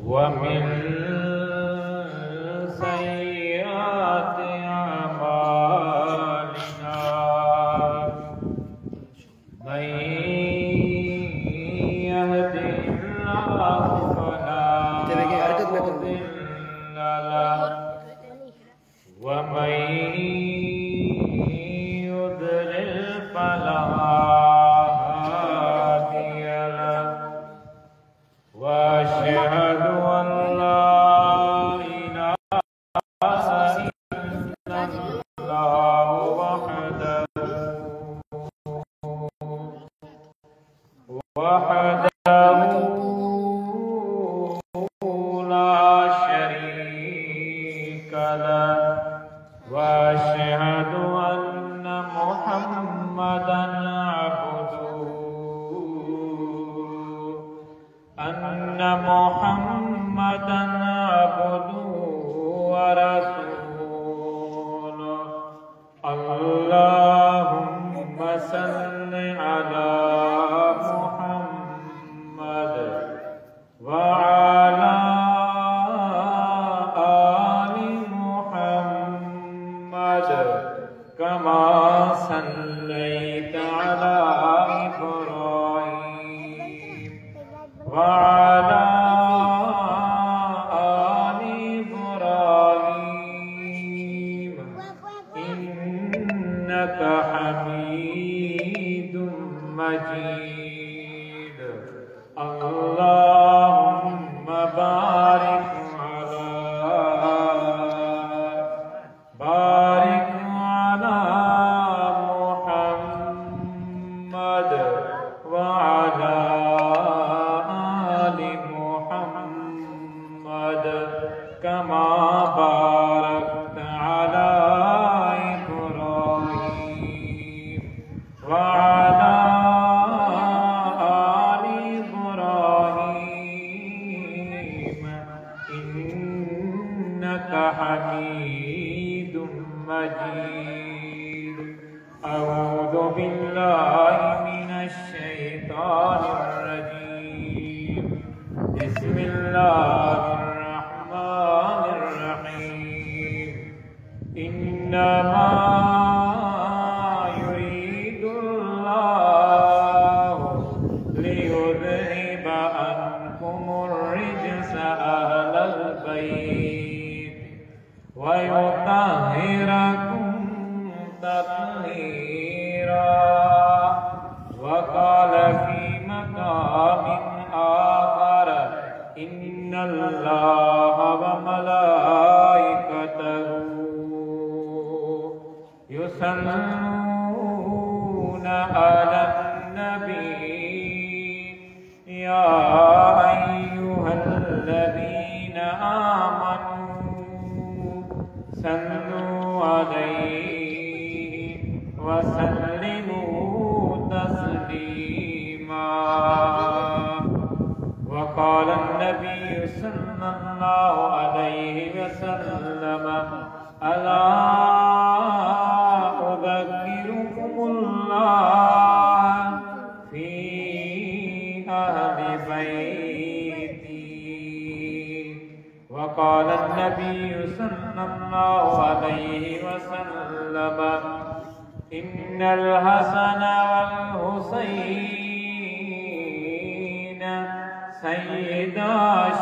वमिन सय्यिआति अमालिना मन यहदिल्लाहु फला मुदिल्ल लहु व मन युद्लिल फला हादिय लहु व अशहदु अन ला इलाहा इल्लल्लाह वहदहु ला शरीका लहु व अशहदु अन्ना मुहम्मदन अब्दुहु व रसूलुहु अल्लाहुम्मा सल्लि अला मुहम्मद व अला आलि मुहम्मद कमा सल्लैता अला इब्राहीम व अला आलि इब्राहीम इन्नका हमीदुम मजीद। अल्लाहुम्मा बारिक अला मुहम्मद व अला आलि मुहम्मद कमा बारकता अला इब्राहीम व अला आलि इब्राहीम इन्नका हमीदुम मजीद। अऊज़ु बिल्लाहि मिनश शैतानिर रजीम। बिस्मिल्लाहिर रहमानिर रहीम। इन्नमा युरीदुल्लाहु लियुज़हिबा अन्कुमुर रिज्सा अह्लल बैत व युतहिरकुम तत्हीरा। वक़ाल फी मक़ामिन आख़र इन्नल्लाह व मलाइकतहु युसल्लूना अलन नबी या अय्युहल्लज़ीना आमनू सल्लू अलैहि व सल्लिमू तस्लीमा। वक़ाल नबी सल्लल्लाहु अलैहि वसल्लम अला उज़क्किरुकुमुल्लाह फी अहलि बैती। वक़ाल नबी सल्लल्लाहु अलैहि वसल्लम इन्नल हसन वल हुसैन सय्यदा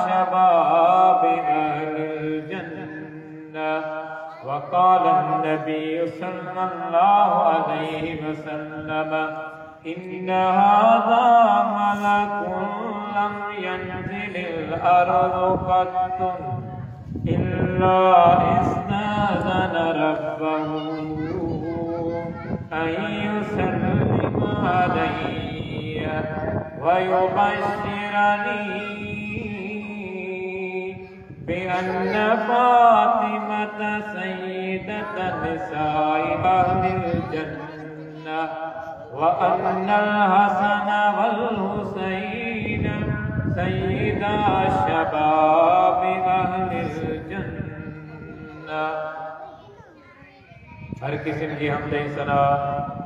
शबाब अहलिल जन्नह। वक़ाल नबी सल्लल्लाहु अलैहि वसल्लम इन्न हाज़ा मलकुन लम यंज़िलिल अर्ज़ु क़त्तुन इल्ला इस्तअज़न रब्बहु अन युसल्लिम अलैहि व युबश्शिरनी बिअन्न फ़ातिमत सय्यदत निसाइ अहलिल जन्नह व अन्नल हसन वल हुसैन सय्यदा शबाब अहलिल जन्नह। हर किस्म की हमद सना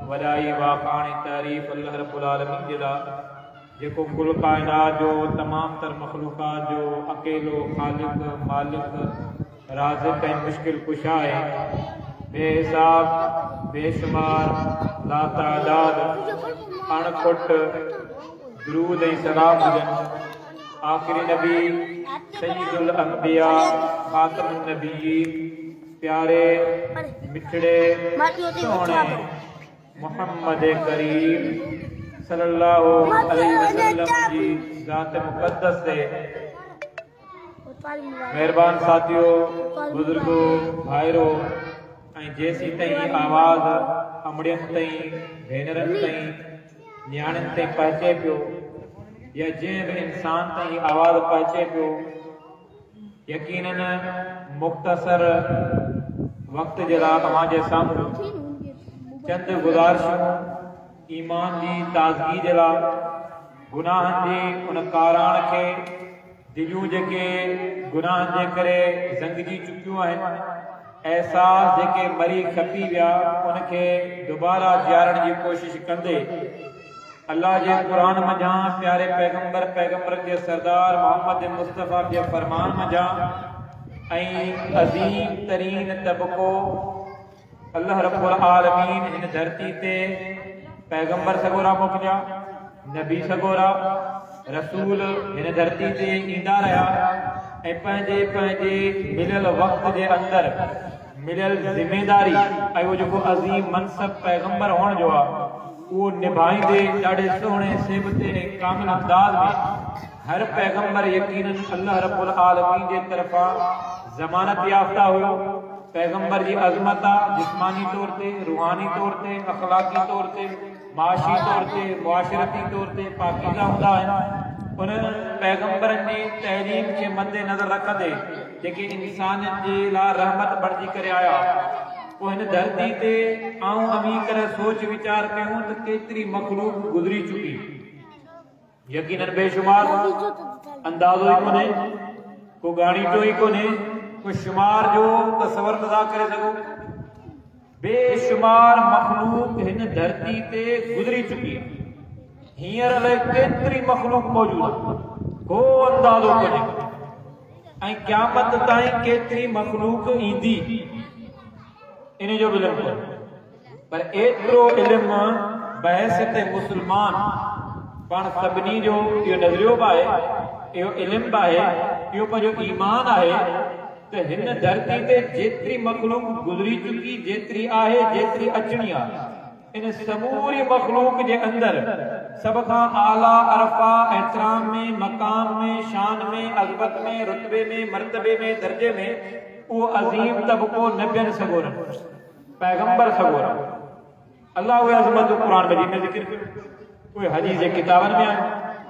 वलाई वाक़ानी तारीफ अल्लाह रब्बुल आलमीन जिला जेको कुल कायनात जो तमाम तर मखलूक़ात जो अकेलो खालिक मालिक राज़िक़ ऐं मुश्किल कुशा है, बेहिसाब बेशुमार लातादाद अणखुट दुरूद ऐं सलाम हुजनि आखिरी नबी सय्यदुल अंबिया खातमुन नबीयीन प्यारे मिठड़े सोने मोहम्मद करीम सल्लल्लाहु अलैहि वसल्लम जी ज़ात मुक़द्दस से मेहरबान साथियों बुजुर्गो भाइरो ऐं जेसी ताईं आवाज़ अमड़ियनि ताईं भेनरनि ताईं न्याणियुनि ताईं पहुचे पियो या जंहिं बि इंसान ताईं आवाज़ पहुचे पियो, यकीनन मुख़्तसर वक़्त जे लाइ तव्हांजे साम्हूं चंद गुज़ारिशूं ईमान जी ताज़गी जे लाइ, गुनाहनि जी उन काराण खे दिलियूं जेके गुनाहनि जे करे ज़ंगजी चुकियूं आहिनि, एहसास जेके मरी खपी विया उनखे दुबारा जियारण जी कोशिश कंदे अल्लाह जे कुरान मझां प्यारे पैगंबर के सरदार मोहम्मद मुस्तफ़ा के फरमान मझां ऐं अज़ीम तरीन तबको अल्लाह रब्बुल आलमीन इन धरती ते पैगंबर सगोरा मोकिलिया, नबी सगोरा रसूल इन धरती ते ईंदा रहा ऐं पंहिंजे पंहिंजे मिलियल वक़्त जे अंदर मिलियल ज़िम्मेदारी ऐं उहो जेको अज़ीम मनसब पैगंबर हुअण जो आहे वो निभाईंदे ॾाढे सोहणे सेबते कामिल अंदाज में हर पैगंबर यकीनन अल्लाह रब्बुल आलमीन जे तरफ़ां ज़मानत याफ़्ता हुयो। पैगंबर जी अज़मत जिस्मानी तौर ते, रूहानी तौर ते, अखलाकी तौर ते, माशी तौर ते, मुआशरती तौर ते पाकीज़ा हूंदा आहिनि। उन पैगंबरनि जी तहलीम खे मद्दे नज़र रखंदे जेके इंसाननि जे लाइ रहमत बणिजी करे आया, वो इन धरती ते आऊं अमी करे सोच विचार कयूं त केतरी मखलूक गुजरी चुकी, यकीनन बेशुमार अंदाज़ो ही कोने, को गाणीटो ही कोने, को शुमार जो तसवर नदा करे सको। बेशुमार मखलूक हिन धरती ते गुजरी चुकी है, हींअर लाइ केतरी मखलूक मौजूद को अंदाज़ो कोने ऐं क़यामत ताईं केतरी मखलूक ईंदी इन जो इल्म कोन्हे, पर एतिरो इल्म बहसियत मुसलमान पाण सभिनी जो इहो नज़रियो बि आहे, इहो इल्म बि आहे, इहो पंहिंजो ईमान आहे त हिन धरती ते जेतिरी मखलूक गुज़री चुकी, जेतिरी आहे, जेतिरी अचणी आहे, इन समूरी मखलूक जे अंदर सब खां आला अरफा एहतराम में, मकाम में, शान में, अज़मत में, रुतबे में, मर्तबे में, दर्जे में वो अजीम तबको नबियन सगोरन पैगंबर सगोरन अल्लाह वो अज़मत कुरान मजीद में जिक्र कयो, कोई हदीस जे किताबन में आहे,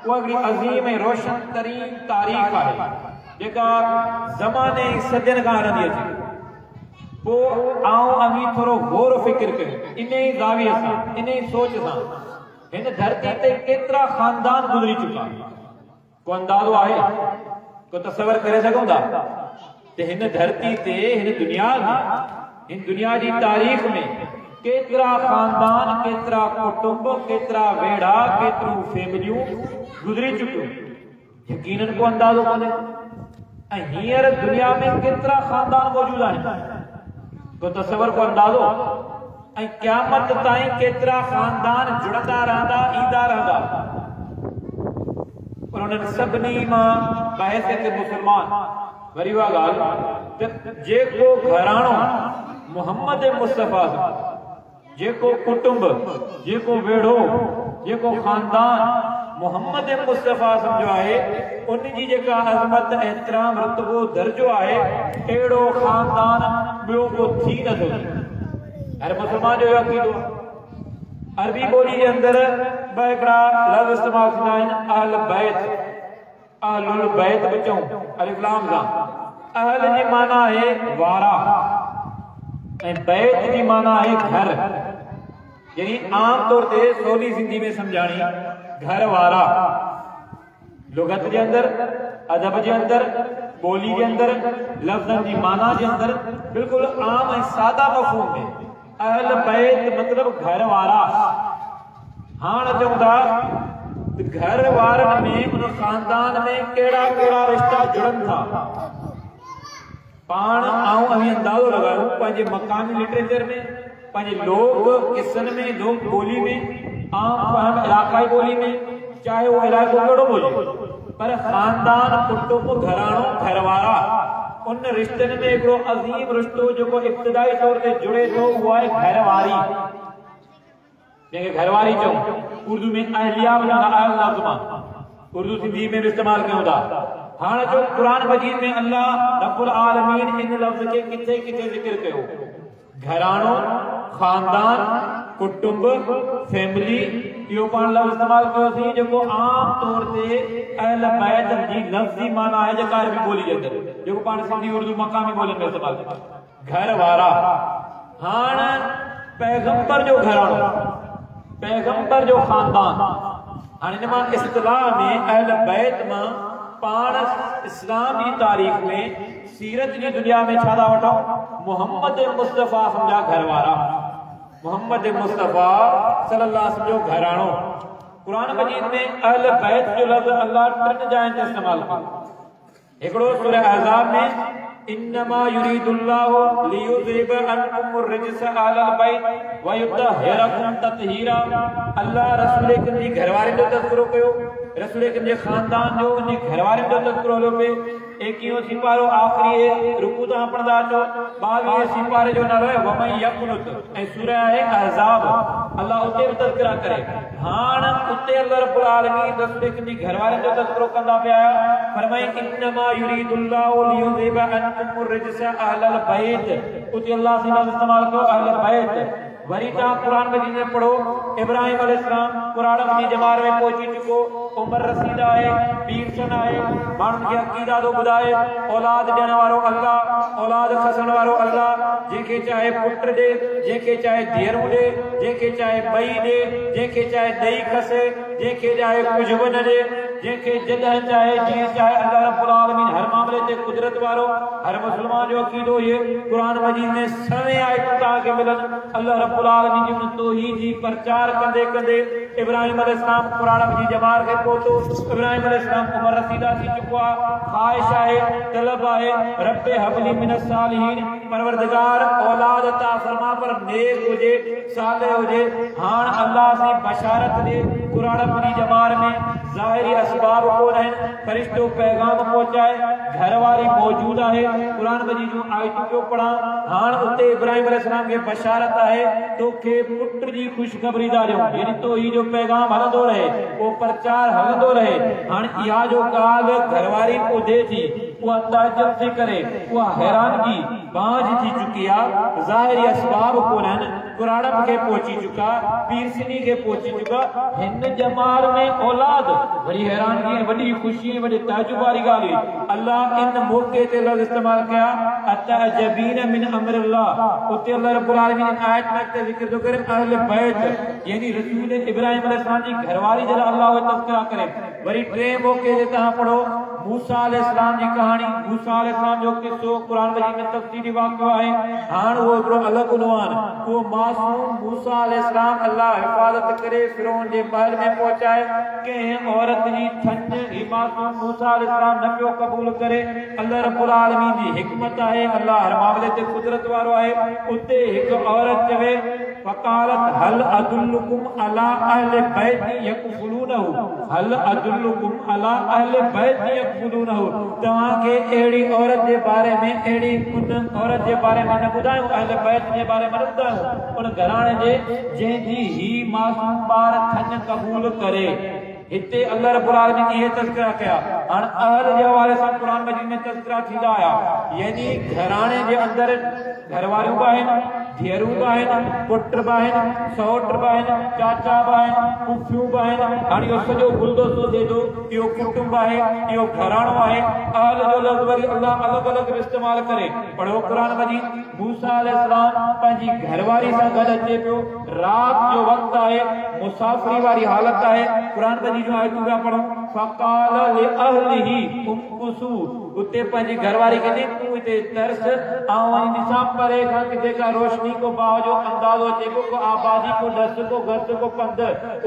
वो अगली अजीम ऐं रोशन तरीन तारीख़ आहे जेका ज़माने सदियन खां हलंदी अचे। पोइ आऊं अमी थोरो गौर फिक्र कयो इन ई ज़ाविये सां, इन ई सोच सां, हिन धरती ते केतिरा ख़ानदान गुज़री चुका, को अंदाज़ो आहे, को तसवर करे सघूं था त हिन धरती ते, हिन दुनिया जी तारीख़ में केतिरा ख़ानदान, केतिरा कुटुंब, केतिरा वेड़ा, केतिरियूं फैमिलियूं गुज़री चुकियूं, यकीनन को अंदाज़ो कोन्हे। ऐं हींअर दुनिया में केतिरा ख़ानदान मौजूद आहिनि, को तसवर, को अंदाज़ो, ऐं क़यामत ताईं केतिरा ख़ानदान जुड़ंदा रहंदा, ईंदा रहंदा। पर उन्हनि सभिनी मां बहसियत मुसलमान वरी उहा ॻाल्हि त जेको घराणो मोहम्मद मुस्तफ़ा सां, जेको कुटुंब, जेको वेड़ो, जेको ख़ानदान मोहम्मद मुस्तफ़ा समझो आहे, उन जी जेका अज़मत, एहतराम, रुतबो, दर्जो आहे, अहिड़ो ख़ानदान ॿियो को थी नथो। हर मुसलमान जो अक़ीदो अरबी ॿोली जे अंदरि ॿ हिकिड़ा लफ़्ज़ इस्तेमाल थींदा आहिनि, अहल बैत, अहलुल बैत बि चऊं अलिफ लाम सां। अहल जी माना आहे वारा ऐं बैत जी माना आहे घर, यानी आम तौर ते सोली सिंधी में समझाणी घर वारा। लुगत जे अंदर, अदब जे अंदर, बोली जे अंदर, लफ्ज़न जी माना जे अंदर बिल्कुल आम ऐं सादा मफ़हूम में अहल बैत मतलब घर वारा। हाणे चऊं था घर वारनि में उन खानदान में कहिड़ा कहिड़ा रिश्ता जुड़नि था। पाण ऐं अंदाज़ो लॻायूं पंहिंजे मकामी लिटरेचर में, पंहिंजे लोक किस्सनि में, लोक ॿोली में, आम इलाक़ाई ॿोली में, चाहे वो इलाइक़ो कहिड़ो ॿोली, पर खानदान, कुटुंब, घराणो, घरवारा, उन रिश्तनि में हिकिड़ो अज़ीम रिश्तो जेको इब्तिदाई तौर ते जुड़े थो उहो आहे घरवारी, जंहिंखे घरवारी चऊं। उर्दू में अहलिया लफ़्ज़ मां उर्दू सिंधी में भी इस्तेमाल कयूं था। हाणे जो कुरान मजीद में अल्लाह रब्बुल आलमीन इन लफ़्ज़ खे किथे किथे ज़िक्र कयो। घराणो, खानदान, कुटुंब, फैमिली, इहो पाण लफ़्ज़ इस्तेमाल कयोसीं जेको आम तौर ते अहल बैत जी लफ़्ज़ी माना आहे जेका अरबी ॿोली जे अंदरि, जेको पाण सिंधी उर्दू मक़ामी ॿोलियुनि में इस्तेमाल कयूं। घर वारा, हाणे पैगंबर जो घराणो, पैगंबर जो खानदान, हाणे इन मां इस्तिलाह में अहल बैत मां पाण इस्लाम जी तारीख़ में सीरत जी दुनिया में छा था वठूं, मोहम्मद मुस्तफ़ा सम्झा घरवारा, मोहम्मद मुस्तफ़ा सल्लल्लाहु अलैहि वसल्लम जो घराणो। कुरान मजीद में अहल बैत जो लफ़्ज़ अल्लाह टिनि जायुनि ते इस्तेमाल कयो। हिकिड़ो सूरह अहज़ाब में इन्नमा युरीदुल्लाहु लियुज़हिबा अन्कुम अर्रिज्स अहलल बैत व युतहिरकुम तत्हीरा। अल्लाह रसूल करीम जी घरवारनि जो तज़किरो कयो, रसूल करीम जे खानदान जो, उन घरवारनि जो तज़किरो हलियो पियो। 21 सिपारो आख़िरी रुकू तां पढ़ंदा अचो, 22 सिपारे जो नालो आहे वमन यक़नुत, ऐं सूरह आहे अहज़ाब, अल्लाह उते बि तज़किरा करे। हाणे उते अल्लाह रब्बुल आलमीन रसूल करीम जी घरवारनि जो तज़किरो कंदा पिया, फरमाई इन्नमा युरीदुल्लाहु लियुज़हिबा अन्कुम अर्रिज्स अहलल बैत, उते अल्लाह से लफ़्ज़ इस्तेमाल कयो अहल बैत। वरी तव्हां कुरान मजीद में पढ़ो, इब्राहिम अलैहिस्सलाम कुरान जी जमार में पहुची चुको, उम्र रसीद आहे, पीर सन आहे, माण्हुनि खे अक़ीदा थो ॿुधाए, औलाद ॾियण वारो अल्लाह, औलाद खसण वारो अल्लाह, जंहिंखे चाहे पुट ॾे, जंहिंखे चाहे धीअरूं ॾे, जंहिंखे चाहे ॿई ॾे, जंहिंखे चाहे ॾेई खसे, जंहिंखे चाहे कुझु बि न ॾे, जंहिंखे जॾहिं चाहे जीअं चाहे। अल्लाह रब्बुल आलमीन हर मामले ते कुदरत वारो, हर मुस्लमान जो अक़ीदो ये कुरान मजीद में सवे आयतूं तव्हांखे मिलनि। अल्लाह रब्बुल आलमीन जी उन तौहीद जी प्रचार कंदे कंदे इब्राहिम अलैहिस्सलाम कुरान जी जमार खे पहुतो। इब्राहिम अलैहिस्सलाम उम्र रसीदा थी चुको आहे, ख़्वाहिश आहे, तलब आहे, रब्बे हबली मिनस सालिहीन, परवरदिगार औलाद अता फरमा पर नेक हुजे, साले हुजे। हाण अल्लाह से बशारत दे कुरान जी जमार में ज़ाहिरी असबाब कोन आहिनि, फरिश्तो पैगाम पहुचाए, घरवारी मौजूद आहे, कुरान मजीद जूं आयतूं पियो पढ़ां। हाण उते इब्राहिम अलैहिस्सलाम खे बशारत आहे तोखे पुट जी ख़ुशख़बरी था ॾियूं, यानी तो ही जो पैगाम हलंदो रहे, वो प्रचार हलंदो रहे। हाणे इहा जो ॻाल्हि घरवारी ॿुधे थी, उहा ताजुब थी करे, उहा हैरानगी बांझ थी चुकी आहे, ज़ाहिरी असबाब कोन आहिनि, कुरान खे पहुची चुका, पीरसनी खे पहुची चुका, हिन जमार में औलाद, बड़ी हैरानगी, वॾी ख़ुशी, वॾी ताजुब वारी ॻाल्हि हुई। अल्लाह इन मौक़े ते लफ़्ज़ इस्तेमाल कया अतअजबीन मिन अम्रिल्लाह, उते अल्लाह रब्बुल आलमीन आयत में ज़िक्र थो करे अहल बैत, यानी रसूल इब्राहिम अलैहिस्सलाम जी घरवारी जरा अल्लाह जो तज़किरा करे। वरी टे मौक़े ते तव्हां पढ़ो मूसा अलैहिस्सलाम जी कहानी, मूसा अलैहिस्सलाम जो किस्सो कुरान मजीद में तफ़सीली वाक़ियो आहे। हाणे उहो हिकिड़ो अलॻि उनवान, उहो मासूम मूसा अलैहिस्सलाम अल्लाह हिफ़ाज़त करे फ़िरौन जे महल में पहुचाए, कंहिं औरत जी थन ही मासूम मूसा अलैहिस्सलाम न पियो क़बूल करे। अल्लाह रब्बुल आलमीन जी हिकमत आहे, अल्लाह हर मामले ते कुदरत वारो आहे। उते हिकु औरत चवे फ़क़ालत हल अदुल्लुकुम अला अहल बैत यकफुलूनहु, हल अदुल्लुकुम अला अहल बैत यकफुलूनहु, तव्हांखे अहिड़ी औरत जे बारे में, अहिड़ी उन औरत जे बारे में न ॿुधायूं, अहल बैत जे बारे में न ॿुधायूं, उन घराणे जे जंहिंजी ही मासूम ॿार थन क़बूल करे। हिते अल्लाह रब्बुल आलमीन इहे तज़किरा कया। हाणे अहल जे हवाले सां कुरान मजीद में तज़किरा थींदा आया, यानी घराणे जे अंदरि घरवारियूं बि आहिनि, धीअरूं बि आहिनि, पुट बि आहिनि, सौट बि आहिनि, चाचा बि आहिनि, पुफियूं बि आहिनि। हाणे इहो सॼो गुलदस्तो थिए थो, इहो कुटुंब आहे, इहो घराणो आहे। अहल जो लफ़्ज़ वरी अल्लाह अलॻि अलॻि इस्तेमाल करे। पढ़ो कुरान मजीद, मूसा अलैहिस्सलाम पंहिंजी घरवारी सां गॾु अचे पियो, रात जो वक़्तु आहे, मुसाफ़िरी वारी हालत आहे, कुरान मजीद जूं आयतूं पिया पढ़ो। फकाल लिअहलिही उमकुसू उते पंहिंजी घरवारी खे ॾे तूं हिते तरस ऐं वञी ॾिसां परे खां किथे का रोशनी को बाव जो अंदाज़ो अचे को आबादी को डस को गस को पंध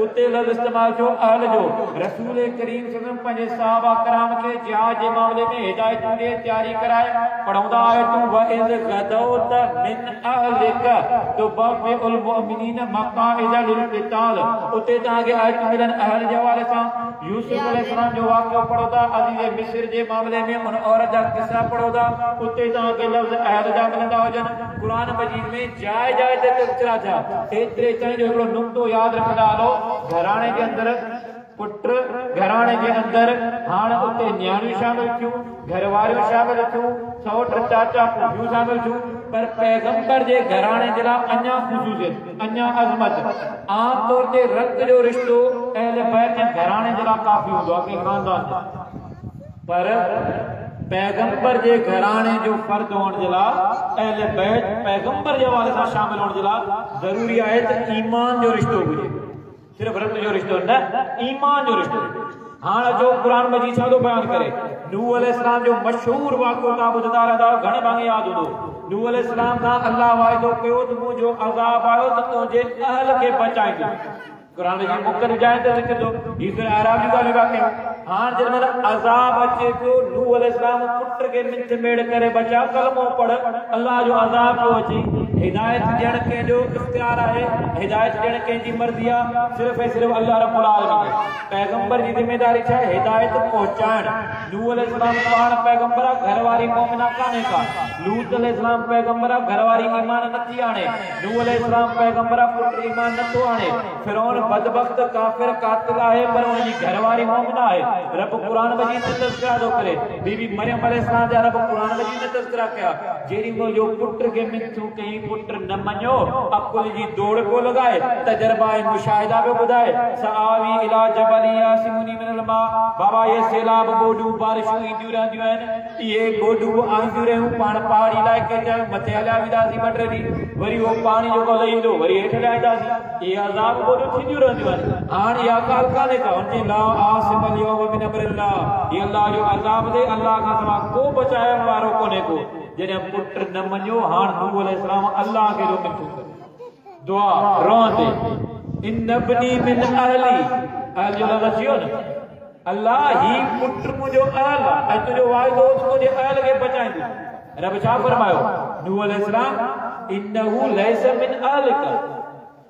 उते लफ़्ज़ इस्तेमाल थियो अहल जो। रसूल करीम सल्लल्लाहु पंहिंजे सहाबा कराम खे जिहाद जे मामले में हिदायतूं ॾे तयारी कराए पढ़ंदा आहियो तूं वइज़ गदौत मिन अहलिका तुबव्विउल मुमिनीन मक़ाइद लिलक़िताल उते तव्हांखे आयतूं मिलनि अहल जे हवाले सां। यूसुफ अलैहिस्सलाम जो वाक़ियो पढ़ो था अज़ीज़ मिस्र जे मामले में उन औरत जा किस्सा पढ़ो था उते तव्हांखे लफ़्ज़ अहल जा मिलंदा हुजनि। क़ुरान मजीद में जाइ जाइ ते तज़किरा थिया। एतिरे ताईं जो हिकिड़ो नुक़्तो यादि रखंदा हलो घराणे जे अंदरि पुट घराणे जे अंदरि हाणे उते न्याणियूं शामिल थियूं घरवारियूं शामिल थियूं सौट चाचा फूफियूं शामिल थियूं पर पैगंबर जे घराणे जे लाइ अञा ख़ुसूसियत अञा अज़मत आम तौर ते रत जो रिश्तो अहल बैत जे घराणे जे लाइ काफ़ी हूंदो आहे के ख़ानदान पर पैगंबर जे घराणे जो फर्द हुअण जे लाइ अहल बैत पैगंबर जे हवाले सां शामिल हुअण जे लाइ ज़रूरी आहे त ईमान जो रिश्तो हुजे सिर्फ रत जो रिश्तो न ईमान जो रिश्तो। हाणे जो क़ुरान मजीद छा थो बयान करे नूह अलैहिस्सलाम जो मशहूर वाक़ियो तव्हां ॿुधंदा रहंदा घणे भाङे यादि हूंदो। नूह अलैहिस्सलाम खां अल्लाह वाइदो कयो त मुंहिंजो अज़ाब आयो त तुंहिंजे अहल खे बचाईंदो। क़ुरान जी मुख़्तलिफ़ जाइ ते लिखियो हीउ सूरह आराफ जी ॻाल्हि वाक़ियो। हाणे जॾहिं अज़ाब अचे पियो नूह अलैहिस्सलाम पुट खे मिंथ मेड़ करे बचा कलमो पढ़ अल्लाह जो अज़ाब पियो अचे। हिदायत ॾियण कंहिंजो इख्तियार आहे हिदायत ॾियण कंहिंजी मर्ज़ी आहे सिर्फ़ ऐं सिर्फ़ अल्लाह रब्बुल आलमीन। पैगंबर जी ज़िमेदारी छा आहे हिदायत पहुचाइण। नूह अलैहिस्सलाम पाण पैगंबर आहे घरवारी मोमिना कान्हे का। लूत अलैहिस्सलाम पैगंबर आहे घरवारी ईमान नथी आणे। नूह अलैहिस्सलाम पैगंबर आहे पुट ईमान नथो आणे। फिरौन बदबख्त काफ़िर कातिल आहे पर उनजी घरवारी मोमिना आहे। रब क़ुरान मजीद में तज़किरा थो करे बीबी मरियम अलैहिस्सलाम जा रब क़ुरान मजीद में तज़किरा कया जेॾी मुंहिंजो पुट खे मिथूं कई पुट न मञो अकुल जी दौड़ को लगाए तजर्बा मुशाहिदा पे ॿुधाए सआवी इला जबल यासिमुनी मिनल मा बाबा ये सैलाब बोडू बारिशूं ईंदियूं रहंदियूं आहिनि इहे बोडू आंदियूं रहियूं पाण पहाड़ी इलाइक़े जा मथे हलिया वेंदासीं ॿ टे ॾींहं वरी उहो पाणी जेको लही ईंदो वरी हेठि लाहींदासीं इहे अज़ाब बोडू थींदियूं रहंदियूं आहिनि। हाणे इहा ॻाल्हि कान्हे का हुनजी ला आसिम अल यौम मिन अमरिल्लाह हीअ अल्लाह जो अज़ाब दे अल्लाह खां सवाइ को बचाइण वारो कोन्हे को। जॾहिं पुट न मञो हाणे नूह अलैहिस्सलाम अल्लाह खे जो मिथो दुआ रोंदे इन बनी मिन अहली अहल जो लफ़्ज़ अची वियो न अल्लाह ही पुट मुंहिंजो अहल आहे ऐं तुंहिंजो वाइदो मुंहिंजे अहल खे बचाईंदो। रब छा फरमायो नूह अलैहिस्सलाम इन्नहु लैस मिन अहलिका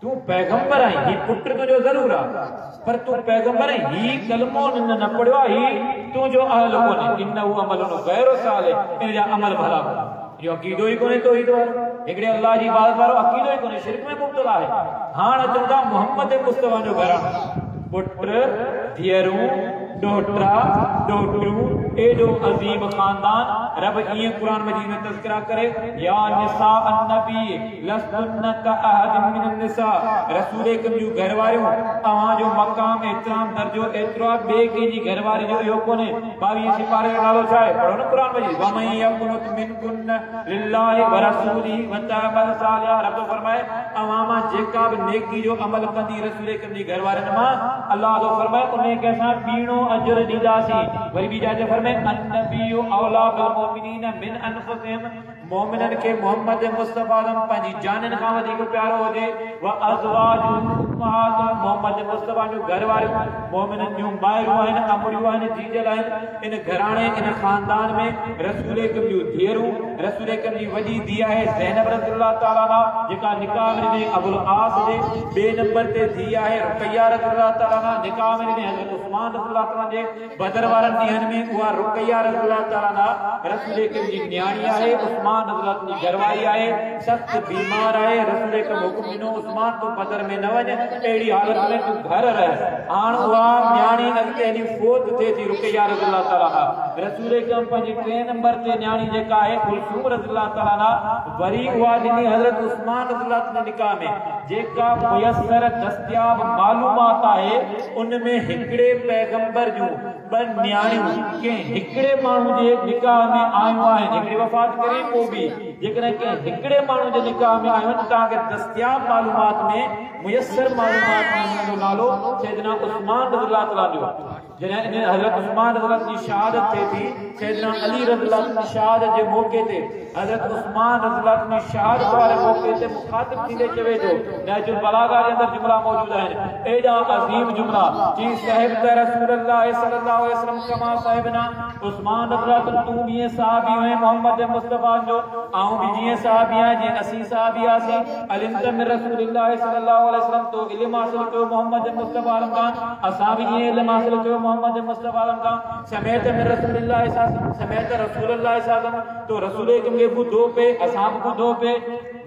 तू पैगंबर आहीं ही पुट तुंहिंजो ज़रूर आहे पर तू पैगंबर आहीं ही कलमो न पढ़ियो आहे ही तुंहिंजो अहल कोन्हे इन्नहु अमलुन गैर सालिह इन जा अमल भला इहो अक़ीदो ई कोन्हे तौहीद वारो हिकिड़े अल्लाह जी इबादत वारो अक़ीदो ई कोन्हे शिरक में मुब्तला आहे। हाणे अचूं था मोहम्मद मुस्तफ़ा जो घराणो पुट धीअरूं ॾोहिटा ॾोहिटियूं एॾो अज़ीम ख़ानदान रब ईअं क़ुरान मजीद में तज़किरा करे या निसा अन्नबी लस्तुन्न का अहद मिन निसा रसूल कम जूं घरवारियूं तव्हां जो मक़ाम एतिराम दर्जो एतिरो आहे ॿिए कंहिंजी घरवारी जो इहो कोन्हे। 22 सिपारे जो नालो छा आहे पढ़ो न क़ुरान मजीद वमन यकुनुत मिनकुन लिल्लाहि व रसूलिहि व तअमल सालिहा रब फरमाए तव्हां मां जेका बि नेकी जो अमल कंदी रसूल कम जी घरवारियुनि मां अल्लाह तो फरमाए उन्हें के साथ बीणो अजर दीदासी वरी भी जाते फरमाए अन्नबियु औला बिल मुमिनीन मिन अनफुसिहिम मोमिनन के मोहम्मद मुस्तफा पंहिंजी जानन खां वधीक प्यारो हुजे व अज़वाजु उम्महात मोहम्मद मुस्तफा जो घरवारियूं मोमिनन जूं माइरूं आहिनि अमड़ियूं आहिनि जीजल आहिनि इन घराणे इन खानदान में रसूल कम जूं धीअरूं रसूल कम जी वॾी धीउ आहे ज़ैनब रज़ियल्लाहु तआला अन्हा जेका निकाह में अबुल आस जे ॿिए नंबर ते धीउ आहे रुक़ैया रज़ियल्लाहु तआला निकाह में हज़रत उस्मान रज़ियल्लाहु तआला जे बदर वारनि ॾींहनि में उहा रुक़ैया रज़ियल्लाहु तआला रसूल कम जी न्याणी आहे उस्मान रज़ियल्लाहु जी घरवारी आहे सख्त बीमार आहे रसूल कम हुक्म ॾिनो उस्मान तूं बदर में न वञ अहिड़ी हालत में तूं घर रह। हाणे उहा न्याणी अॻिते हली फोत थिए थी रुक़ैया रज़ियल्लाहु तआला रसूल कम पंहिंजी 3 नंबर ते न्याणी जेका आहे कुलसूम रज़ियल्लाहु तआला वरी उहा ॾिनी हज़रत उस्मान रज़ियल्लाहु जे निकाह में जेका मुयसर दस्तियाब मालूमात आहे उनमें हिकिड़े पैगंबर जूं ॿ न्याणियूं कंहिं हिकिड़े माण्हू जे निकाह में आयूं आहिनि हिकिड़ी वफ़ात करे पोइ बि जेकॾहिं कंहिं हिकिड़े माण्हू जे निकाह में आयूं आहिनि तव्हांखे दस्तियाब मालूमात में मुयसर मालूमात में हुनजो नालो सैयदना उस्मान रज़ियल्लाहु तआला जो जॾहिं इन हज़रत उस्मान रज़ियल्लाहु जी शहादत थिए थी, सैयदना अली रज़ियल्लाहु जी शहादत जे मौके ते हज़रत उस्मान रज़ियल्लाहु जी शहादत वारे मौके ते मुखातिब थींदे चवे थो, नहजुल बलागा जे अंदर जुमला मौजूद आहिनि, एॾा अज़ीम जुमला जी साहिब त रसूलुल्लाह सल्लल्लाहु अलैहि वसल्लम कमा साहिबना उस्मान रज़ियल्लाहु तू भी सहाबी है मोहम्मद मुस्तफा जो आऊं भी जीअं सहाबी आहियां जीअं असीं सहाबी आसीं, अलिम त मिन रसूलिल्लाह सल्लल्लाहु अलैहि वसल्लम तो इल्म हासिल कयो मोहम्मद मुस्तफा खां, असां भी जीअं इल्म हासिल कयो मोहम्मद मुस्तफा खां, समेत मिन रसूलिल्लाह समेत रसूलुल्लाह सल्लल्लाहु तो रसूल के ॿुधो पे असां भी ॿुधो पे,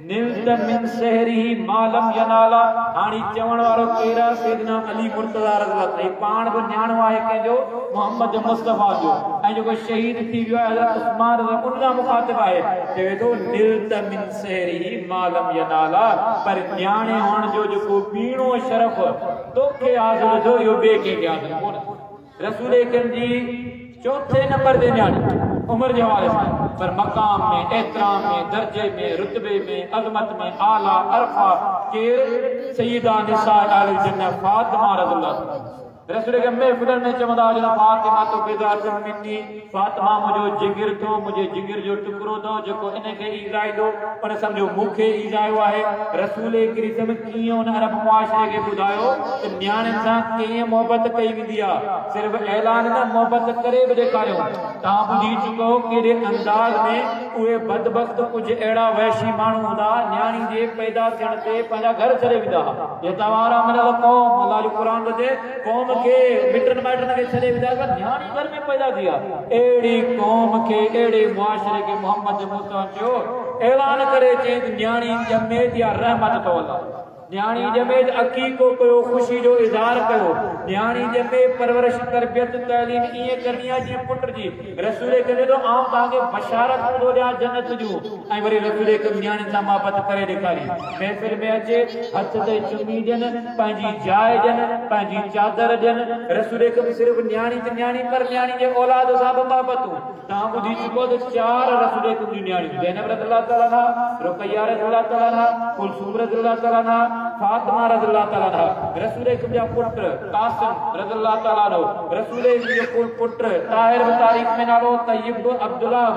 निल्त मिन सहरी मालम यनाला, हाणी चवण वारो केरा सैयदना अली मुर्तज़ा रज़ियल्लाहु अन्हु, पाण भी न्याणो आहे कंहिंजो मोहम्मद मुस्तफा जो, ऐं जेको शहीद थी वियो आहे हज़रत उस्मान रज़ियल्लाहु अन्हु उनजा मुखातिब आहे, चवे थो निल्त मिन सहरी मालम यनाला, पर न्याणे हुअण जो जेको ॿीणो शरफ़ तोखे हासिल थियो इहो ॿिए कंहिंखे हासिल कोन्हे। रसूल करीम जी चौथे नंबर ते न्याणी उम्र जे हवाले सां, पर मकाम में, एहतराम में, दर्जे में, रुतबे में, अज़मत में आला अरफा केर सय्यदा निसा आल जन्नत फातिमा रज़ियल्लाहु, रसूल के महफिल में चवंदा हुआ फातिमा तो बेदार मिन्नी, फातिमा मुझो जिगर थो, मुझे जिगर जो टुकड़ो थो जेको इनके ईज़ाइदो उन समझो मूंखे ईज़ायो आहे। रसूल करीम कीअं उन अरब मुआशरे खे ॿुधायो त न्याणियुनि सां कीअं मोहबत कई वेंदी आहे, सिर्फ़ ऐलान न मोहबत करे बि ॾेखारियो। तव्हां ॿुधी चुको कहिड़े अंदाज़ में उहे बदबख्त कुझु अहिड़ा वहशी माण्हू हूंदा न्याणी जे पैदा थियण ते पंहिंजा घर छॾे वेंदा, ये तवारा मिनल क़ौम, अल्लाह जो क़ुरान हुजे क़ौम के मिटन माइटन के छॾे वेंदा, न्याणी घर में पैदा थी आहे, अहिड़ी क़ौम खे अहिड़े मुआशरे खे मोहम्मद मुस्तफा जो ऐलान करे चई न्याणी ॼमे थी आहे रहमत तो अल्लाह, न्याणी ॼमे अकीको कयो, ख़ुशी जो इज़हार कयो, न्याणी ॼमे परवरिश तरबियत तइलीम ईअं करणी आहे जीअं पुट जी। रसूल करे थो आउं तव्हांखे बशारत थो ॾियां जन्नत जूं, ऐं वरी रसूल न्याणियुनि सां मोहबत करे ॾेखारी, महफ़िल में अचे हथ ते चुमी ॾियनि, पंहिंजी जाइ ॾियनि, पंहिंजी चादर ॾियनि, रसूल सिर्फ़ु न्याणी त न्याणी पर न्याणी जे औलाद सां बि मोहबतूं। तव्हां ॿुधी चुको त 4 रसूल जूं न्याणियूं, ज़ैनब रज़ियल्लाहु तआला अन्हा, रुक़ैया रज़ियल्लाहु तआला अन्हा, कुलसूम रज़ियल्लाहु तआला अन्हा, फातिमा रज़ियल्लाहु तआला अन्हा, रसूल जा पुत्र कासिम रज़ियल्लाहु तआला अन्हु, रसूल जो पुत्र ताहिर तारीख़ में नालो तय्यब अब्दुल्लाह,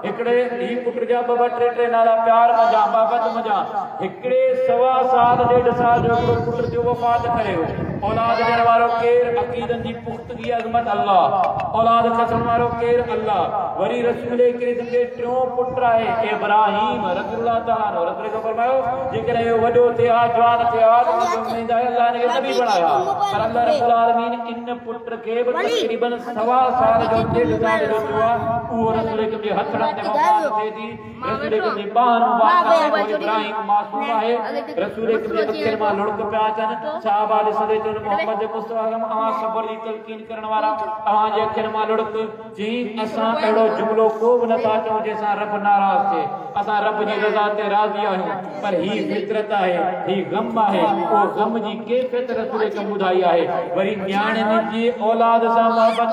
हिकड़े ही पुत्र जा ॿ टे नाला प्यार मजा मोहबत मजा, हिकड़े 1.25 साल 1.5 साल जो हिकड़ो पुत्र जो वफ़ात करे वियो। औलाद ॾियण वारो केर, अक़ीदनि जी पुख्तगी अज़मत अल्लाह, औलाद खसण वारो केर अल्लाह। वरी रसूल करीम जे टियों पुत्र आहे इब्राहीम रज़ियल्लाहु तआला अन्हु, रसूल खे फरमायो जेकॾहिं इहो वॾो थियो आहे जवान थियो आहे त उनखे उम्मीद आहे अल्लाह ने नबी बनाया, पर अल्लाह रब्बुल आलमीन इन पुत्र खे तक़रीबन 1.25 साल जो 1.5 साल जो थियो आहे, उहो रसूल जे हथड़नि ते वफ़ात थिए थी। रसूल जी ॿार मुबारक इब्राहीम मासूम आहे, रसूल जे अखियुनि मां लुड़क पिया अचनि, सहाबा ॾिसंदे चवनि मोहम्मद मुस्तफा अवां सबर जी तलकीन करण वारा, अवां जे अखियुनि मां लुड़क जी असां अहिड़ो जुमिलो को बि नथा चऊं जंहिंसां रब नाराज़ थिए, असां रब जी रज़ा ते राज़ी आहियूं, पर ही फितरत आहे, ही गम आहे, उहो गम जी कैफ़ियत रसूल खे ॿुधाई आहे। वरी न्याणियुनि जी औलाद सां मोहबत,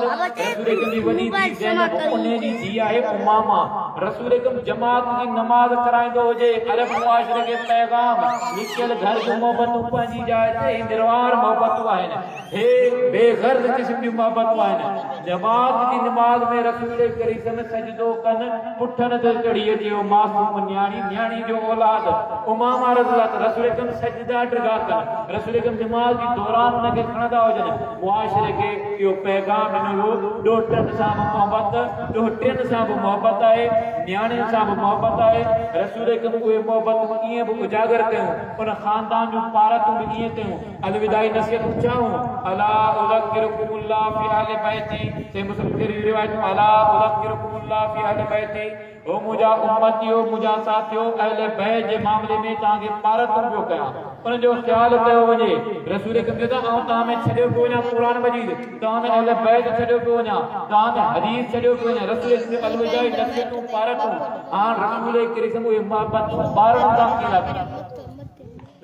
रसूल जी वॾी धीउ ज़ैनब उन जी धीउ आहे उमामा, रसूल जमात जी नमाज़ कराईंदो हुजे, अरब मुआशरे खे पैगाम लिखियल घर जूं मोहबतूं पंहिंजी जाइ ते निर्वार मोहबतूं आहिनि, हे बेग़र्ज़ क़िस्म जूं मोहबतूं आहिनि। जमात जी नमाज़ में रसूल करीम सजदो कनि, पुठनि ते चढ़ी अचे मासूम न्याणी, न्याणी जो औलाद उमामा रज़ियल्लाहु, रसूल सजदा ड्रिगा कनि, रसूल नमाज़ जी दौरान उनखे खणंदा हुजनि। मुआशरे खे इहो पैगाम ॾिनो हुयो, ॾोहिटनि सां बि मोहबत, ॾोहिटियुनि सां बि मोहबत आहे, न्याणियुनि सां बि मोहबत आहे। रसूल उहे मोहबतूं ईअं बि उजागर कयूं, उन ख़ानदान जूं पारतूं बि ईअं कयूं, अलविदाई नसीहतूं चाहूं, अला उज़क्किरुकुमुल्लाह फी अहलि बैती, से मुस्लिम की रिवायत में अला उज़क्किरुकुमुल्लाह फी अहलि बैती, ओ मुझा उम्मतियो मुझा साथियो अहले बैत जे मामले में तव्हांखे पारतूं पियो कयां, उनजो ख्याल कयो वञे। रसूल खे चवंदा आऊं तव्हां में छॾियो पियो वञा क़ुरान मजीद, तव्हां में अहले बैत छॾियो पियो वञा, तव्हां में हदीस छॾियो पियो वञा, रसूल अलविदाई नसीहतूं पारतूं, हाणे रसूल करीम उहे मोहबतूं ॿारनि सां कीअं कनि।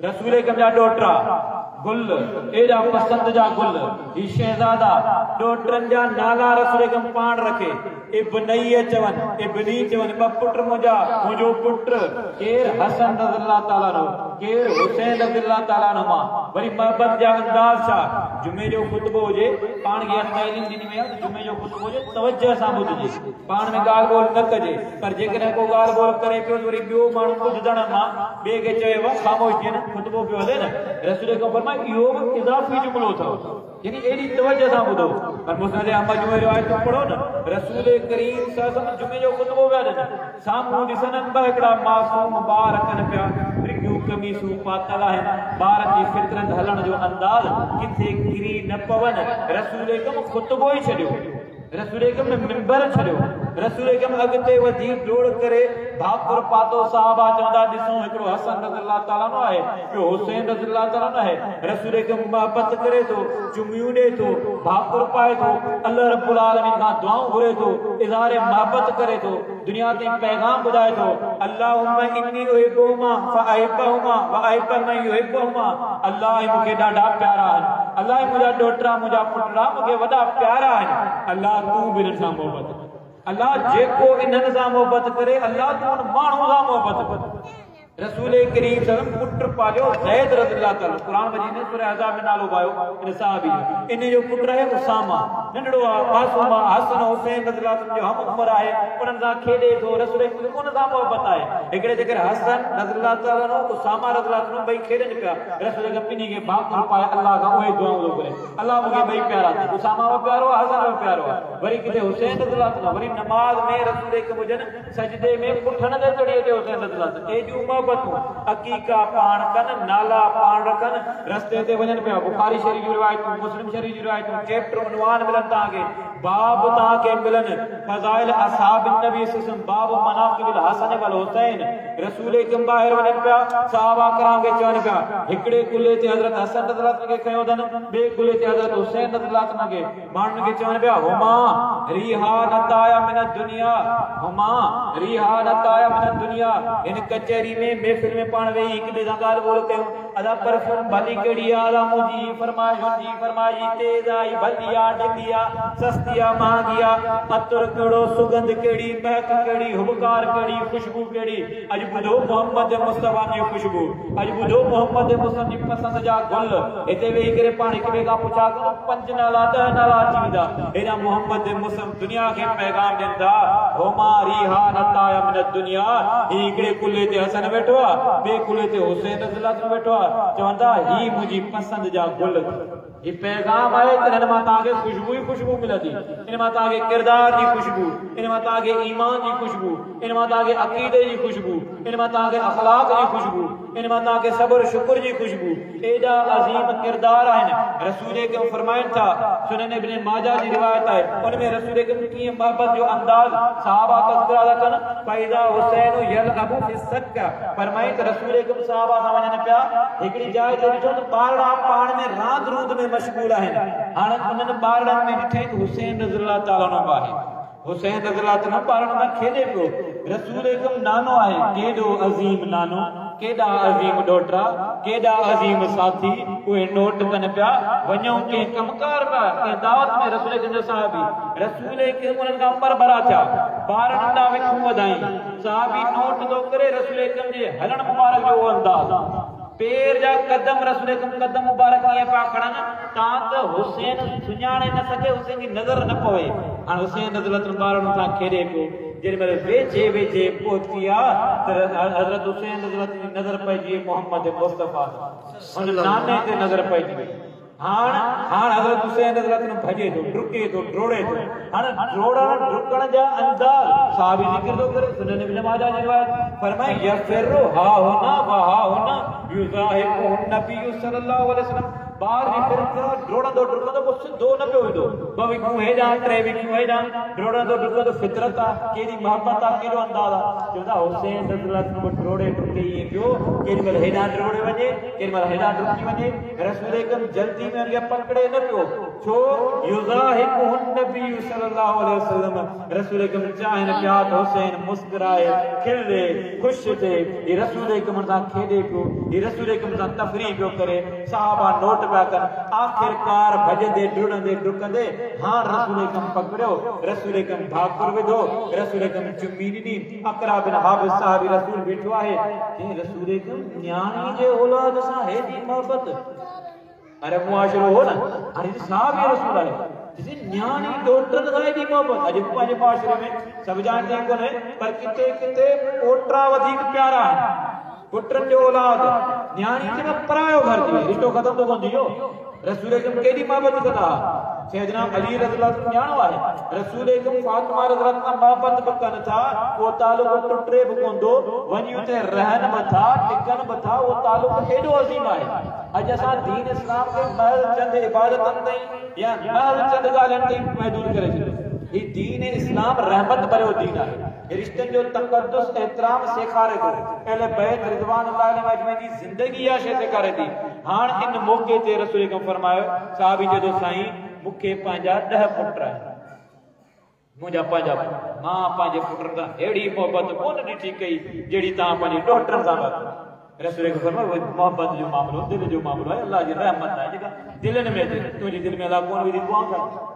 रसूल जा ॾोहिटा गुल, एॾा पसंद जा गुल, ही शहज़ादा ॾोहिटनि जा नाला रसूल पाण रखे, इब्नई चवनि, इब्नी चवनि, ॿ पुट मुंहिंजा, मुंहिंजो पुट केर हसन रज़ियल्लाहु तआला अन्हु, केर हुसैन रज़ियल्लाहु तआला अन्हुमा। वरी मोहबत जा अंदाज़ छा, जुमे जो खुतबो हुजे पाण खे तालीम ॾिनी वई आहे जुमे जो खुतबो हुजे तवज्जो सां ॿुधिजे पाण में ॻाल्हि ॿोल न कजे पर जेकॾहिं को ॻाल्हि ॿोल करे पियो वरी ॿियो माण्हू ॿुधण मां ॿिए खे चयो ख़ामोश जीअं न खुतबो पियो हले न रसूल खां फरमाए इहो बि इज़ाफ़ी जुमिलो अथव यानी एॾी तवज्जो सां ॿुधो पर मुस्लिम अहमद जो रिवायत पढ़ो न रसूल करीम सल्लल्लाहु जुमे जो खुतबो पिया ॾियनि साम्हूं ॾिसनि ॿ हिकिड़ा मासूम ॿार कनि पिया रिगियूं कमीसूं पातल आहिनि ॿारनि जी फितरत हलण जो अंदाज़ किथे किरी न पवनि रसूल कम खुतबो ई छॾियो रसूल कम मिंबर छॾियो रसूल कम अॻिते वधी डोड़ करे भाकुर पातो साहबा चवंदा ॾिसो हिकिड़ो हसन रज़ियल्लाहु ताला नो आहे ॿियो हुसैन रज़ियल्लाहु ताला नो आहे रसूल कम मोहब्बत करे थो चुमियूं ॾे थो भाकुर पाए थो अल्लाह रब्बुल आलमीन खां दुआऊं घुरे थो इज़हार मोहब्बत करे थो दुनिया ते पैगाम ॿुधाए थो अल्लाहुम्मा इन्नी उहिब्बुहुमा फअहिब्बहुमा वअहिब्ब मन युहिब्बुहुमा अल्लाह मूंखे ॾाढा प्यारा आहिनि अल्लाह मुंहिंजा ॾोहिटा मुंहिंजा पुटड़ा मूंखे वॾा प्यारा आहिनि अल्लाह तूं बि हिन सां मोहब्बत अल्लाह जेको इन्हनि सां मोहब्बत करे अल्लाह तूं उन माण्हू सां मोहब्बत कर रसूल करीम सल्लल्लाहु पुट पालियो ज़ैद रज़ियल्लाहु ताला कुरान मजीद में सूरह अहज़ाब में नालो पायो इन साहबी इन जो पुट है उसामा नंढड़ो आहे मासूम आहे हसन हुसैन रज़ियल्लाहु ताला जो हम उम्र आहे उन्हनि सां खेॾे थो रसूल करीम उन सां मोहब्बत आहे हिकिड़े जगह हसन रज़ियल्लाहु ताला नो उसामा रज़ियल्लाहु ताला ॿई खेॾनि पिया रसूल करीम ॿिन्ही खे भाकुर पाए अल्लाह खां उहे दुआऊं थो घुरे अल्लाह मूंखे ॿई प्यारा थी उसामा बि प्यारो आहे हसन बि प्यारो आहे वरी किथे हुसैन रज़ियल्लाहु ताला वरी नमाज़ में रसूल करीम हुजनि सजदे में पुठनि ते चढ़ी अचे हुसैन रज़ियल्लाहु ताला एॾियूं अकीका पाण कन नाला पाण रखन रस्ते ते वजन पे बुखारी शरीफ की रिवायत मुस्लिम शरीफ की रिवायत चैप्टर उन्वान मिलन ताके बाब ताके मिलन फजाइल असहाब नबी सल्लल्लाहु बाब मनाकिब हसन वल हुसैन रसूल कम बाहर वजन पे सहाबा कराम के चवन पे हिकड़े कुले ते हजरत हसन रज़ियल्लाहु अन्हु के कयो दन बे कुले ते हजरत हुसैन रज़ियल्लाहु अन्हु के मानन के चवन पे हुमा रिहा नताया मिन दुनिया हुमा रिहा नताया मिन दुनिया इन कचहरी में महफिल में पाण वेही हिक ॿिए सां ॻाल्हि ॿोल कयूं अदा परफ्यूम भली कहिड़ी आला मुंहिंजी फरमाइश तेज आई भली आ ॾकी आ सस्ती आ महांगी आ अतर कहिड़ो सुगंध कहिड़ी महक कहिड़ी हुबकार कहिड़ी खुशबू कहिड़ी अॼु ॿुधो मोहम्मद मुस्तफा जी खुशबू अॼु ॿुधो मोहम्मद मुस्तफा जी पसंदि जा गुल हिते वेही करे पाण हिक ॿिए खां पुछा करो 5 नाला 10 नाला अची वेंदा हेॾा मोहम्मद मुस्तफा दुनिया खे पैगाम ॾियनि था होमा रिहा नताया मिन दुनिया ही हिकिड़े कुले ते हसन वेठो आहे बे कुले ते हुसैन रज़ियल्लाहु अन्हु वेठो आहे चवंदा ही मुंहिंजी पसंदि जा गुल ये पैगाम आहे त हिन मां तव्हांखे खुशबू ई खुशबू मिलंदी इन मां तव्हांखे किरदार जी खुशबू इन मां तव्हांखे ईमान जी खुशबू इन मां तव्हांखे अक़ीदे जी खुशबू इन मां तव्हांखे अखलाक जी खुशबू इन मां तव्हांखे सब्र शुक्र जी खुशबू एॾा अज़ीम किरदार आहिनि रसूल के फरमाइनि था सुनन इब्न माजा जी रिवायत आहे उन में रसूल के कीअं मोहब्बत जो अंदाज़ सहाबा तज़किरा था कनि फ़ैज़ा हुसैन यलअबु फी सक्का फरमाइनि त रसूल के सहाबा सां वञनि पिया हिकिड़ी जाइ ते ॾिठो त ॿारड़ा पाण में रांदि रूंद में मशगूल आहिनि हाणे उन्हनि ॿारड़नि में ॾिठे त हुसैन रज़ियल्लाहु ताला अन्हु आहे हुसैन रज़ियल्लाहु ताला ॿारनि सां खेॾे पियो रसूल कम नानो आहे केॾो अज़ीम नानो केॾा अज़ीम ॾोहिटा केॾा अज़ीम साथी उहे नोट कनि पिया वञूं कंहिं कमकार पिया कंहिं दावत में रसूल कंहिंजो साहबी रसूल के उन्हनि खां उमर भरा थिया ॿार नंढा विखूं वधाई साहबी नोट थो करे रसूल जे हलण मुबारक जो अंदाज़ पैर जा कदम रसूल कदम मुबारक ईअं पिया खणनि तां त हुसैन सुञाणे न सघे हुसैन जी नज़र न पवे हाणे हुसैन रज़ियल्लाहु अन्हु ॿारनि सां खेॾे पियो जेॾीमहिल वेझे पहुची आहे त हज़रत हुसैन रज़ियल्लाहु अन्हु जी नज़र पइजी मोहम्मद मुस्तफा हुन नाने ते नज़र पइजी वई हाणे हज़रत हुसैन रज़ियल्लाहु अन्हु भॼे थो डुके थो डोड़े थो हाणे डोड़ण डुकण जा अंदाज़ साहबी ज़िक्र थो करे सुनन इब्न माजा जी रिवायत फरमाए यफिरु हा हुना व हा हुना युज़ाहिबु नबी सल्लल्लाहु अलैहि वसल्लम ॿार जी फिर डोड़ंदो डुकंदो पोइ सिधो न पियो ईंदो ॿ विखूं हेॾां 3 विखूं हेॾां डोड़ंदो डुकंदो फितरत आहे केॾी मोहब्बत आहे केॾो अंदाज़ आहे चवंदा हुसैन रज़ियल्लाहु अन्हु डोड़े डुके ईअं पियो केॾीमहिल हेॾां डोड़े वञे केॾीमहिल हेॾां डुकी वञे रसूल कम जल्दी में अॻियां पकड़े न पियो छो युज़ाहिबु नबी सल्लल्लाहु अलैहि वसल्लम रसूल कम चाहिनि पिया त हुसैन मुस्कुराए खिले ख़ुशि थिए ही रसूल कम सां खेॾे पियो ही रसूल कम सां तफ़रीह पियो करे सहाबा नोट पिया कनि आख़िरकार भॼंदे डुड़ंदे डुकंदे हां रसूल कम पकड़ियो रसूल कम भाकुर विधो रसूल कम चुमी ॾिनी अकरा बिन हाबिस साहबी रसूल बीठो आहे रसूल कम न्याणी जे औलाद सां हेॾी मोहब्बत अरे मुआशरो हो ना अरे साहब ये रसूल है जिसे न्याणी डॉक्टर खाए दी मोहब्बत अज पांच मुआशरे में सब जानते कोन है पर किते किते ओटरा अधिक प्यारा है पुत्रन जो औलाद न्याणी के परायो घर दी रिश्तो खत्म तो कोन दियो रसूल अकरम केडी मोहब्बत कदा सैयदना अली रज़ियल्लाहु अन्हु न्याणो है रसूल अकरम फातिमा रज़ियल्लाहु अन्हा मोहब्बत बकन था वो ताल्लुक टुटरे बकोंदो वनियो ते रहन बथा टिकन बथा वो ताल्लुक एडो अजीम है अज असा दीन इस्लाम के महल चंद इबादतन तई या महल चंद गालन तई महदूद करे छे ये दीन इस्लाम रहमत भरो दीन है रिश्तन जो तकद्दुस एहतराम सेखारे थो अहले बैत रिज़वानुल्लाह अलैहि अजमईन जी जिंदगी या शे सेखारे थी हां इन मौके ते रसूल अकरम फरमायो साहबी जो साईं मुखे पांजा 10 पुत्र है मुझा पांजा मां पांजे पुत्र दा एड़ी मोहब्बत कोन ॾिठी कई जेड़ी ता पांजी डॉक्टर सां रसूल अकरम फरमायो मोहब्बत जो मामलो दिल जो मामलो है अल्लाह जी रहमत है जेका दिलन में तुझे दिल में अल्लाह कोन विधि दुआ कर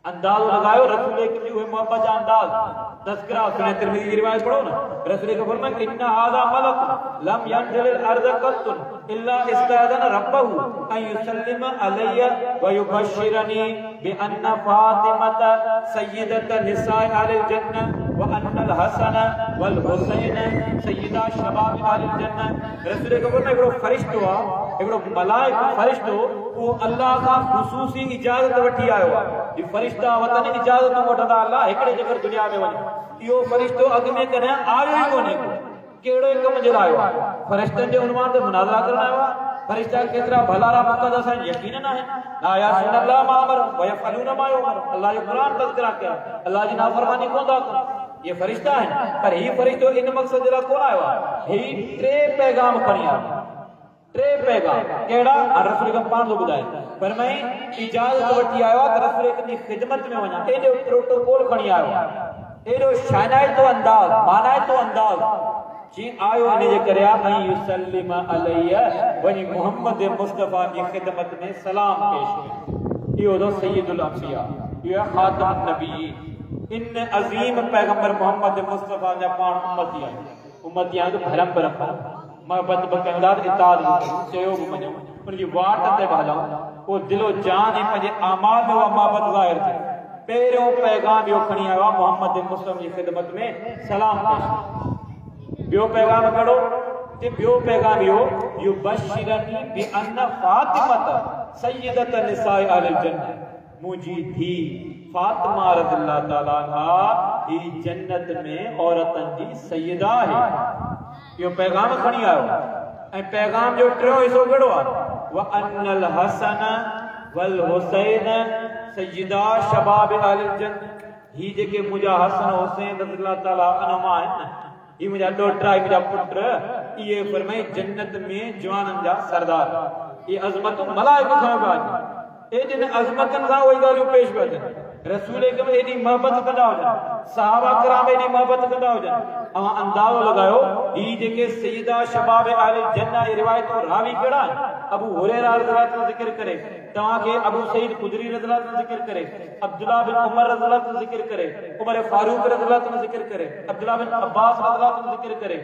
अंदाज लगायो रसूल की हुए मोहब्बत का अंदाज तज़किरा सुने तिरमिज़ी की रिवायत पढ़ो ना रसूल के फरमाया कि इन्ना हाज़ा मलक लम यंज़िल अर्ज़ कत्तुन इल्ला इस्तादन रब्बहु अन युसल्लिम अलैया व युबश्शिरनी बि अन्ना फातिमता सय्यदत निसाए अहलिल जन्नह व अन्नल हसन वल हुसैन सय्यदा शबाब अहलिल जन्नह रसूल के फरमाया एकड़ो फरिश्तो आ एकड़ो मलाइक फरिश्तो वो अल्लाह का खुसूसी इजाजत वठी आयो आ ये फरिश्ता वतन इजाजत वठंदा अल्लाह एकड़े जगर दुनिया में वने यो फरिश्तो अग में कने आयो ही कोने केड़ो कम जे आयो फरिश्तन जे उन्वान ते मुनाज़रा करण आयो फरिश्ता केतरा भलारा मुक़द्दस है यकीन ना है ला यासुल्लाह मा अमर व यफअलून मा युमर अल्लाह जो कुरान तज़किरा किया अल्लाह जी नाफरमानी कोन दा ये फरिश्ता है पर ही फरिश्तो इन मकसद जरा कोन आयो ही टे पैगाम खणी आयो टे पैगाम केड़ा रसूल का पान तो बुधाए पर मैं इजाजत वठी आयो त रसूल की खिदमत में वना एडो प्रोटोकॉल खणी आयो एडो शानाए तो अंदाज मानाए तो अंदाज जी आयो ने जे करया आई युसल्लिम अलैया वनी मोहम्मद मुस्तफा की खिदमत में सलाम पेश किया यो दो सय्यदुल अंबिया यो खातमुन नबीयीन इन अजीम पैगंबर मोहम्मद मुस्तफा ने पान उम्मतियां तो भरम भरम मोहब्बत बकंदार इताद चयो मने उनकी वाट ते भला वो दिलो जान ही पंजे आमाल में मोहब्बत जाहिर थी पेरो पैगाम यो खणी आया मोहम्मद मुस्तफा की खिदमत में सलाम पेश बियो पैगाम करो ते बियो पैगाम यो युबश्शिरनी बि अन्न फातिमत सय्यदत निसाए अहलिल जन्नह मुजी थी फातिमा रज़ियल्लाहु ताला अन्हा ई जन्नत में औरतन जी सय्यदा है यो पैगाम खणी आयो ए पैगाम जो टियो हिस्सो केड़ो आ व अन्नल हसन वल हुसैन सय्यदा शबाब अहलिल जन्नह ही जेके मुजा हसन हुसैन रज़ियल्लाहु ताला अन्हुमा है ये मुजा डोटरा मुजा पुत्र ये फरमाए जन्नत में जवानन जा सरदार ये अजमत मलाइका खां बाज ए जिन अजमतन सा वही गालियो पेश बदन रसूल अकरम एडी मोहब्बत कंदा हो सहाबा कराम एडी मोहब्बत कंदा हो अवा अंदाजो लगायो ई जेके सय्यदा शबाब अहलिल जन्नह ये रिवायत रावी केड़ा अबू हुरैरा रज़ियल्लाहु अन्हु जिक्र करे तवा के अबू सईद खुदरी रज़ियल्लाहु अन्हु जिक्र करे अब्दुल्लाह बिन उमर रज़ियल्लाहु अन्हु जिक्र करे उमर फारूक रज़ियल्लाहु अन्हु जिक्र करे अब्दुल्लाह बिन अब्बास रज़ियल्लाहु अन्हु जिक्र करे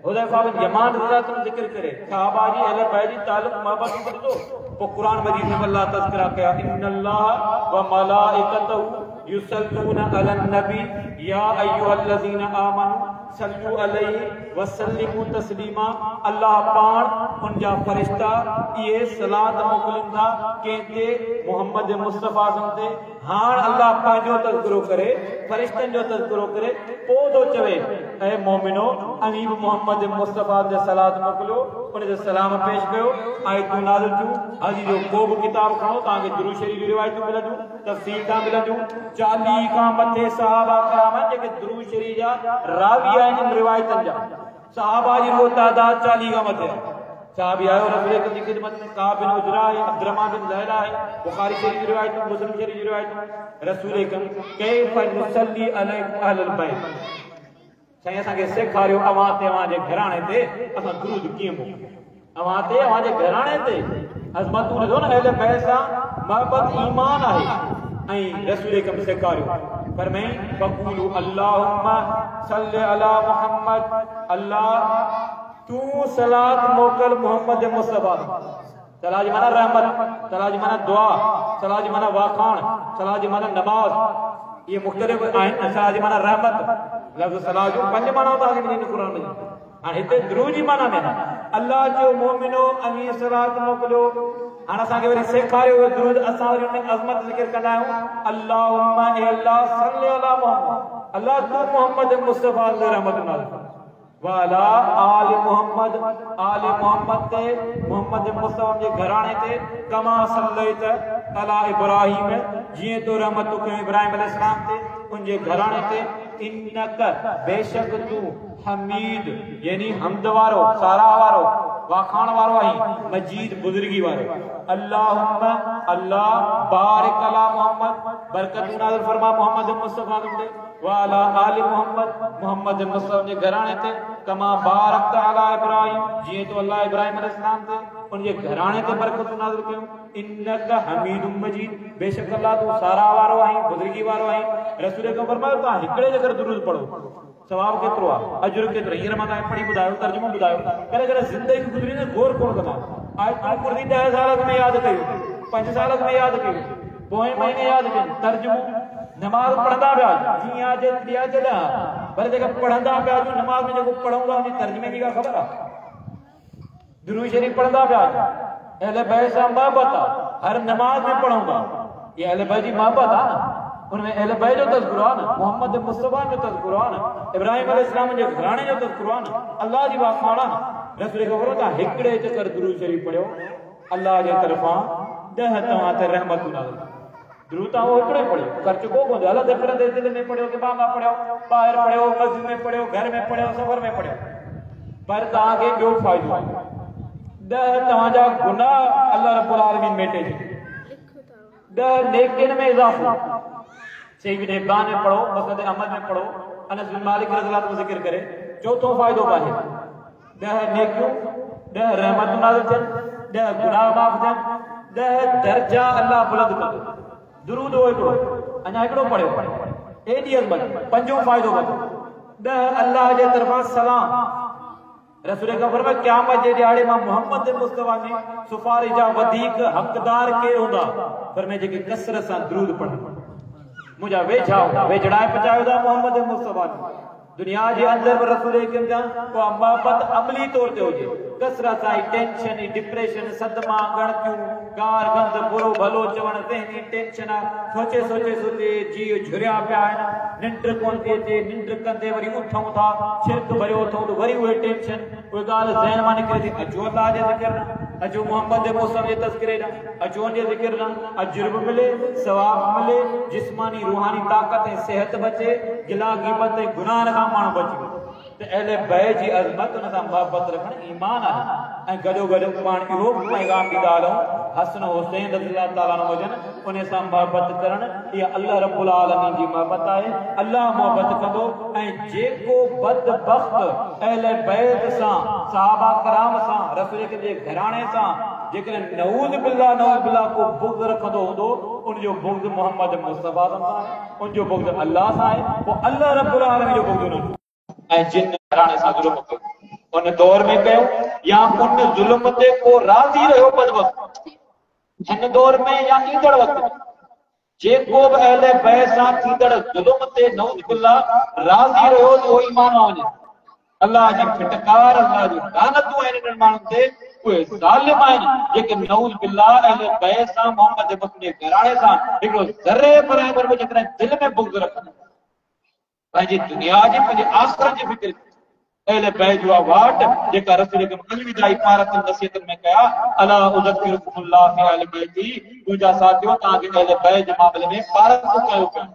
हुदैफा बिन यमान रज़ियल्लाहु अन्हु जिक्र करे सहाबा जी अहले बैत जी ताल्लुक मोहब्बत कर दो वो कुरान मजीद में अल्लाह तज़किरा किया इन्नल्लाह व मलाइकतहु युसल्लूना अलन नबी या अय्युहल्लज़ीना आमनू सल्लु अलैहि व सल्लिमू तस्लीमा अल्लाह पाण उनजा फरिश्ता ये सलात मोकलिंदा केते मोहम्मद मुस्तफा संते हां अल्लाह पांजो तज़किरो करे फरिश्तन जो तज़किरो करे पो दो चवे ए मोमिनो अमीब मोहम्मद मुस्तफा दे सलात मोकलो उन दे सलाम पेश कयो आयतु नाज़िल थू हाजी जो को भी किताब खणो ता के दुरूद शरीफ रिवायत मिलंदू तफसील ता मिलंदू 40 का मथे सहाबा कराम जेके दुरूद शरीफ जा रावी इन रिवायतन जा सहाबा जी रो तादाद 40 का मथे साहब आयो रसूल की खिदमत में काब बिन उजरा है अब्दुर्रहमान बिन लैला है बुखारी शरीफ रिवायत मुस्लिम शरीफ रिवायत रसूल अकरम कैफ नुसल्ली अलैहि अहलल बैत सही असा के सेखारियो अवा ते अवा जे घराणे ते असा दुरूद किए अवा ते अवा जे घराणे ते अजमत जो न अहले बैत सा मोहब्बत ईमान है आई रसूल अकरम सेखारियो फरमाई फक़ूलु अल्लाहुम्मा सल्लि अला मुहम्मद अल्लाह तू सलात मोकल मोहम्मद मुस्तफा सलाह जी माना रहमत, सलाह जी माना दुआ, सलाह जी माना वाखान, सलाह जी माना नमाज, ये मुख्तलिफ आहिनि। सलाह जी माना रहमत, लफ़्ज़ सलाह जो 5 माना तव्हांखे मिलनि क़ुरान में। हाणे हिते दुरूद जी माना में अल्लाह जो मोमिनो अमीन सलात मोकिलियो। हाणे असांखे वरी सेखारियो दुरूद, असां वरी उन अज़मत ज़िक्र कंदा आहियूं। अल्लाहुम्मा अल्लाह सल्ली अला मोहम्मद, अल्लाह तू मोहम्मद मुस्तफ़ा ते रहमत नाज़िल वाला आल मोहम्मद, आल मोहम्मद ते मोहम्मद मुस्तफ़ा जे घराणे ते कमा सल्लैत अला इब्राहिम, जीअं तो रहमत कयो इब्राहिम अलैहिस्सलाम ते उनजे घराणे ते। इन्नक बेशक तू हमीद यानी हमद वारो, साराह वारो, वाखाण वारो आई, मजीद बुजुर्गी वारो। अल्लाहुम्मा अल्लाह बारिक अला मोहम्मद, बरकत नाज़िल फरमा मोहम्मद मुस्तफ़ा ते वाला आल मोहम्मद, मोहम्मद मुस्तफ़ा जे घराणे ते कमा बारक अला इब्राहिम, जीअं तो अल्लाह इब्राहिम अलैहिस्सलाम ते उनजे घराणे ते बरकत नाज़िल कयो। इन्नक हमीदुम मजीद, बेशक अल्लाह तू साराह वारो आई, बुजुर्गी वारो आई। रसूल के फरमायो तव्हां हिकिड़े जगह दुरूद पढ़ो, सवाब केतिरो आहे, अजर केतिरो। हींअर मां तव्हांखे पढ़ी ॿुधायो, तर्जुमो ॿुधायो, करे करे ज़िंदगी गुज़री न गौर कोन कंदा। आयतुल कुर्सी 10 साल में यादि कयो, 5 साल में यादि कयो, पोएं महीने यादि कयो, तर्जुमो नमाज पढ़ंदा पिया जीअं आज दिया चला, पर जेका पढ़ंदा पिया जो नमाज में जेको पढ़ूं था उनजे तर्जुमे जी का ख़बर आहे। दुरूद शरीफ पढ़ंदा पिया, अहले बैत सां मोहब्बत आहे, हर नमाज में पढ़ूं था, ये अहले बैत जी मोहब्बत आहे न, उनमें अहले बैत जो तज़किरो आहे न, मोहम्मद मुस्तफ़ा जो तज़किरो आहे न, इब्राहिम अलैहिस्सलाम जे घराणे जो तज़किरो आहे न, अल्लाह जी वाखाण आहे न। रसूल खे ख़बर आहे हिकिड़े चकर दुरूद शरीफ पढ़ियो, अल्लाह जे तरफ़ां 10 तव्हां ते रहमतूं नाज़िल। दुरूद तव्हां वो हिकिड़ो पढ़ियो, ख़र्चु को कोन, हलंदे फिरंदे दिलि में पढ़ियो, दिमाग़ में पढ़ियो, ॿाहिरि पढ़ियो, मस्जिद में पढ़ियो, घर में पढ़ियो, सफ़र में पढ़ियो, पर तव्हांखे ॿियो फ़ाइदो आहे। 10 तव्हांजा गुनाह अल्लाह रब्बुल आलमीन मेटे ॾे, 10 नेकियुनि में इज़ाफ़ो। सही इब्न हिब्बान में पढ़ो, मसनद अहमद में पढ़ो, अनस बिन मालिक रज़ियल्लाहु अन्हु ज़िक्र करे। चौथों फ़ाइदो आहे 10 नेकियूं, 10 रहमतूं नाज़िल थियनि, 10 गुनाह माफ़ थियनि, 10 दर्जा अल्लाह बुलंद कंदो। दुरूद हो हिकिड़ो, अञा हिकिड़ो पढ़ियो, एॾी अज़मत। 5हों फ़ाइदो वठो, 10 अल्लाह जे तरफ़ां सलाम। रसूल का फरमाया क़यामत जे ॾियारे मां मोहम्मद मुस्तफ़ा में सुफ़ारिश जा वधीक हक़दार केरु हूंदा, फरमाया जेके कसरत सां दुरूद पढ़नि, मुंहिंजा वेझा वेझड़ाए पचायो था मोहम्मद मुस्तफ़ा ने। दुनिया जे अंदर रसूल अकरम जा को मोहब्बत अमली तौर ते हुजे, कसरत सां टेंशन, डिप्रेशन, सदमा, गणतियूं, गार गंद, बुरो भलो चवण, ज़हनी टेंशन, सोचे सोचे सोचे जी झुरिया पिया आहिनि, निंड कोन थी अचे, निंड कंदे वरी उथूं था, शिरक भरियो अथऊं त वरी उहे टेंशन, उहे ॻाल्हि ज़हन मां निकिरे थी। अचो अल्लाह जे ज़िक्र ॾांहुं, अचो मोहम्मद मुस्तफ़ा जे तज़किरे ॾांहुं, अचो उनजे ज़िक्र ॾांहुं, अजर बि मिले, सवाब मिले, जिस्मानी रूहानी ताक़त ऐं सिहत बचे, गिला ग़ीबत ऐं गुनाह खां माण्हू बची वञे। त अहले बैत जी अज़मत, उन सां मोहब्बत रखणु ईमान आहे। ऐं गॾो गॾु पाण इहो बि पैगाम ॾींदा हलूं, हसन हुसैन रज़ियल्लाहु ताला अन्हु हुजनि, उन सां मोहब्बत करणु इहा अल्लाह रब्बुल आलमीन जी मोहब्बत आहे। अल्लाह मोहब्बत कंदो। ऐं जेको बदबख्त अहले बैत सां, सहाबा कराम सां, रसूल जे घराणे सां जेकॾहिं नऊज़ बिल्लाह को बुग़्ज़ रखंदो हूंदो, उनजो बुग़्ज़ मोहम्मद मुस्तफ़ा सां आहे, उनजो बुग़्ज़ अल्लाह सां आहे, पोइ अल्लाह रब्बुल आलमीन जो बुग़्ज़ उन्हनि ऐं जिन घराणे सां ज़ुल्म कयो उन दौर में कयो, या उन ज़ुल्म ते को राज़ी रहियो बदबख्त हिन दौर में या ईंदड़ वक़्त में। जेको बि अहले बैत सां थींदड़ ज़ुल्म ते नऊज़ बिल्लाह राज़ी रहियो त उहो ईमान में वञे। अल्लाह जी फिटकार, अल्लाह जी लानतूं आहिनि इन्हनि माण्हुनि ते, उहे ज़ालिम आहिनि जेके नऊज़ बिल्लाह अहले बैत सां, मोहम्मद मुस्तफ़ा जे घराणे सां हिकिड़ो ज़र्रे बराबर में जेकॾहिं दिलि में बुग़्ज़ रखनि, पंहिंजी दुनिया जी, पंहिंजे आख़िरत जी फिक्र, अहले बैत जो वाट जेका रसूल के अलविदाई पारत नसीहत में कया, अला उज़किरुकुमुल्लाह फी अहले बैती, मुंहिंजा साथियो तव्हांखे अहले बैत जे मामले में पारत कयो पिया,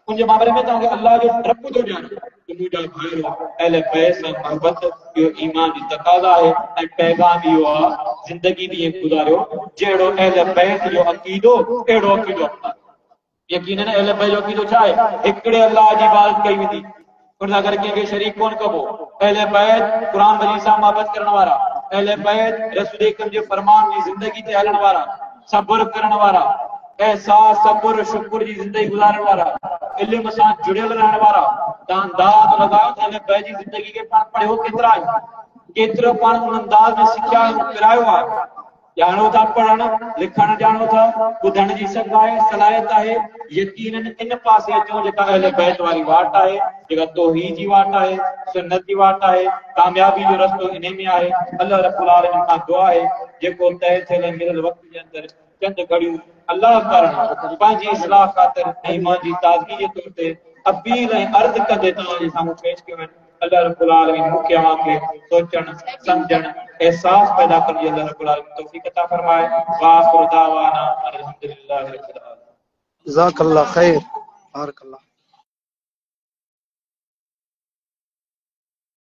उनजे मामले में तव्हांखे अल्लाह जो डप थो ॾियां त मुंहिंजा भाइरो अहले बैत सां मोहब्बत इहो ईमान जी तक़ाज़ा आहे। ऐं पैगाम इहो आहे, ज़िंदगी बि ईअं गुज़ारियो जहिड़ो अहले बैत जो अक़ीदो, अहिड़ो अक़ीदो अपनायो। यकीनन अहले बैत जो अक़ीदो छा आहे? हिकिड़े अल्लाह जी इबादत कई वेंदी, उन सां गॾु कंहिंखे शरीक कोन कबो। अहले बैत क़ुरान मजीद सां मोहब्बत करण वारा, अहले बैत रसूल अकरम जे फरमान जी ज़िंदगी ते हलण वारा, सब्र करण वारा, एहसास, सब्र, शुक्र जी ज़िंदगी गुज़ारण वारा, इल्म सां जुड़ियल रहण वारा। तव्हां अंदाज़ लॻायो त अहले बैत जी ज़िंदगी खे पाण पढ़ियो केतिरा आहिनि, केतिरो पाण उन अंदाज़ में सिखिया पिरायो आहे। जानो था पढ़ण लिखण जानो था बुधण जी सगाए सलाहियत है यकीनन इन पासे अचो जेका अहले बैत वाली वाट है जेका तौहीद जी वाट है सुन्नत जी वाट है कामयाबी जो रस्तो इने में है अल्लाह रब्बुल आलमीन का दुआ है जेको तय थियल मिलल वक्त के अंदर चंद घड़ियों अल्लाह करण पांजी इस्लाह खातिर ईमान जी ताज़गी जे तौर ते अपील है अर्ज कंदे ता जे सामू पेश कयो अल्लाह रब्बुल आलमीन मुखे अवां के सोचण समझण एहसास पैदा कर अल्लाह रब्बुल आलमीन तौफीक अता फरमाए वा आखिरु दावाना अल्हम्दुलिल्लाहि रब्बिल आलमीन। जज़ाकल्लाह खैर। बारकल्लाह।